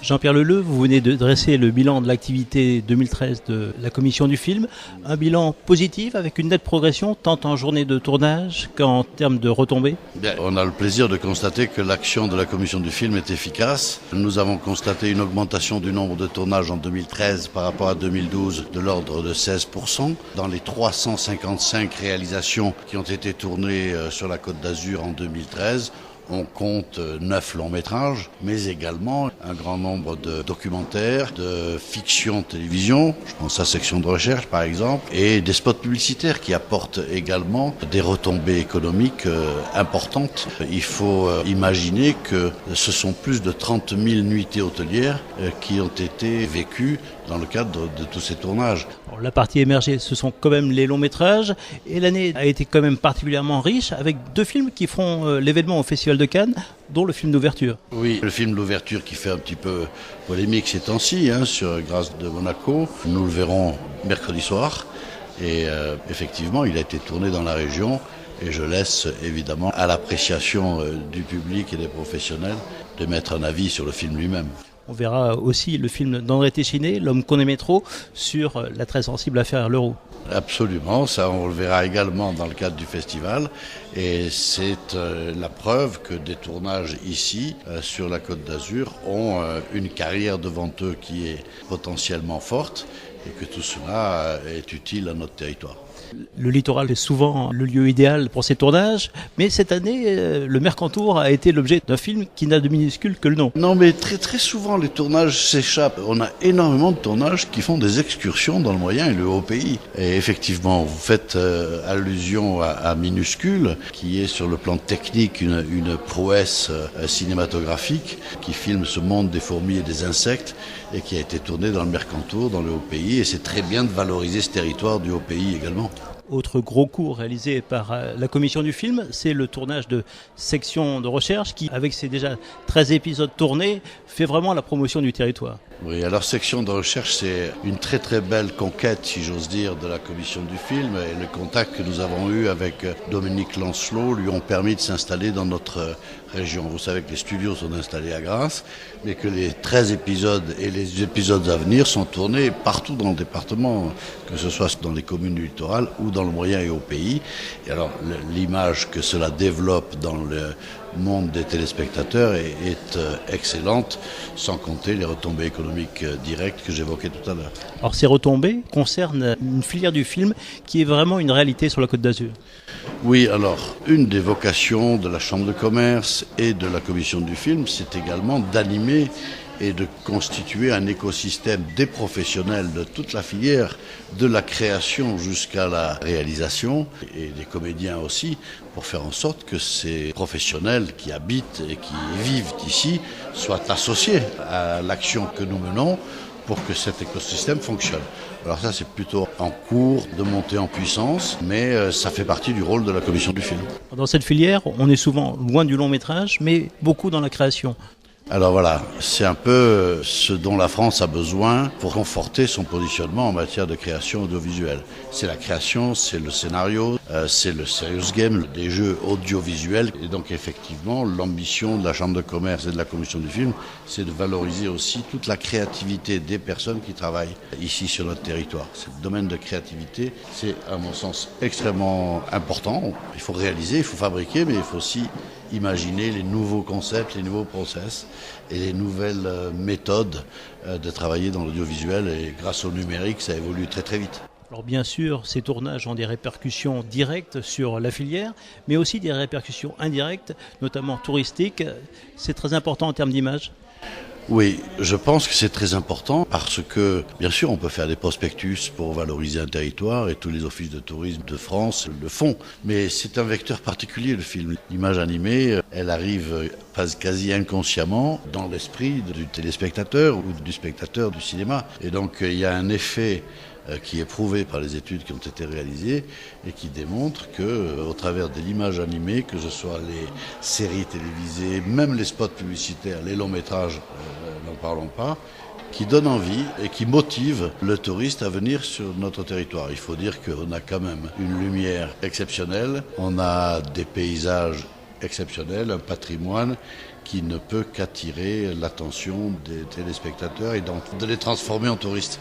Jean-Pierre Leleu, vous venez de dresser le bilan de l'activité 2013 de la commission du film. Un bilan positif avec une nette progression tant en journée de tournage qu'en termes de retombées. Bien, on a le plaisir de constater que l'action de la commission du film est efficace. Nous avons constaté une augmentation du nombre de tournages en 2013 par rapport à 2012 de l'ordre de 16%. Dans les 355 réalisations qui ont été tournées sur la Côte d'Azur en 2013, on compte 9 longs métrages, mais également un grand nombre de documentaires, de fiction télévision, je pense à Section de recherche par exemple, et des spots publicitaires qui apportent également des retombées économiques importantes. Il faut imaginer que ce sont plus de 30 000 nuitées hôtelières qui ont été vécues dans le cadre de tous ces tournages. Alors, la partie émergée, ce sont quand même les longs métrages, et l'année a été quand même particulièrement riche avec 2 films qui feront l'événement au Festival de Cannes, dont le film d'ouverture. Oui, le film d'ouverture qui fait un petit peu polémique ces temps-ci, sur Grâce de Monaco. Nous le verrons mercredi soir, et effectivement, il a été tourné dans la région, et je laisse évidemment à l'appréciation du public et des professionnels de mettre un avis sur le film lui-même. On verra aussi le film d'André Téchiné, L'homme qu'on aimait trop, sur la très sensible affaire Leroux. Absolument, ça on le verra également dans le cadre du festival, et c'est la preuve que des tournages ici, sur la Côte d'Azur, ont une carrière devant eux qui est potentiellement forte, et que tout cela est utile à notre territoire. Le littoral est souvent le lieu idéal pour ces tournages, mais cette année, le Mercantour a été l'objet d'un film qui n'a de minuscule que le nom. Non, mais très souvent les tournages s'échappent. On a énormément de tournages qui font des excursions dans le moyen et le haut pays. Et effectivement, vous faites allusion à Minuscule, qui est sur le plan technique une prouesse cinématographique, qui filme ce monde des fourmis et des insectes, et qui a été tourné dans le Mercantour, dans le haut pays. Et c'est très bien de valoriser ce territoire du haut pays également. Autre gros coup réalisé par la commission du film, c'est le tournage de Section de recherche qui, avec ses déjà 13 épisodes tournés, fait vraiment la promotion du territoire. Oui, alors Section de recherche, c'est une très belle conquête, si j'ose dire, de la commission du film. Et le contact que nous avons eu avec Dominique Lancelot lui ont permis de s'installer dans notre région. Vous savez que les studios sont installés à Grasse, mais que les 13 épisodes et les épisodes à venir sont tournés partout dans le département, que ce soit dans les communes du littoral ou dans le moyen et haut pays. Et alors, l'image que cela développe dans le monde des téléspectateurs est excellente, sans compter les retombées économiques directes que j'évoquais tout à l'heure. Alors ces retombées concernent une filière du film qui est vraiment une réalité sur la Côte d'Azur. Oui, alors, une des vocations de la Chambre de commerce et de la commission du film, c'est également d'animer et de constituer un écosystème des professionnels de toute la filière, de la création jusqu'à la réalisation, et des comédiens aussi, pour faire en sorte que ces professionnels qui habitent et qui vivent ici soient associés à l'action que nous menons pour que cet écosystème fonctionne. Alors ça, c'est plutôt en cours de montée en puissance, mais ça fait partie du rôle de la commission du film. Dans cette filière, on est souvent loin du long métrage, mais beaucoup dans la création. Alors voilà, c'est un peu ce dont la France a besoin pour conforter son positionnement en matière de création audiovisuelle. C'est la création, c'est le scénario, c'est le serious game, des jeux audiovisuels. Et donc effectivement, l'ambition de la Chambre de commerce et de la commission du film, c'est de valoriser aussi toute la créativité des personnes qui travaillent ici sur notre territoire. Ce domaine de créativité, c'est à mon sens extrêmement important. Il faut réaliser, il faut fabriquer, mais il faut aussi imaginer les nouveaux concepts, les nouveaux process et les nouvelles méthodes de travailler dans l'audiovisuel. Et grâce au numérique, ça évolue très vite. Alors bien sûr, ces tournages ont des répercussions directes sur la filière, mais aussi des répercussions indirectes, notamment touristiques. C'est très important en termes d'image. Oui, je pense que c'est très important parce que, bien sûr, on peut faire des prospectus pour valoriser un territoire et tous les offices de tourisme de France le font. Mais c'est un vecteur particulier, le film. L'image animée, elle arrive quasi inconsciemment dans l'esprit du téléspectateur ou du spectateur du cinéma. Et donc, il y a un effet qui est prouvé par les études qui ont été réalisées et qui démontre que, au travers de l'image animée, que ce soit les séries télévisées, même les spots publicitaires, les longs métrages, n'en parlons pas, qui donnent envie et qui motivent le touriste à venir sur notre territoire. Il faut dire qu'on a quand même une lumière exceptionnelle, on a des paysages exceptionnel, un patrimoine qui ne peut qu'attirer l'attention des téléspectateurs et donc de les transformer en touristes.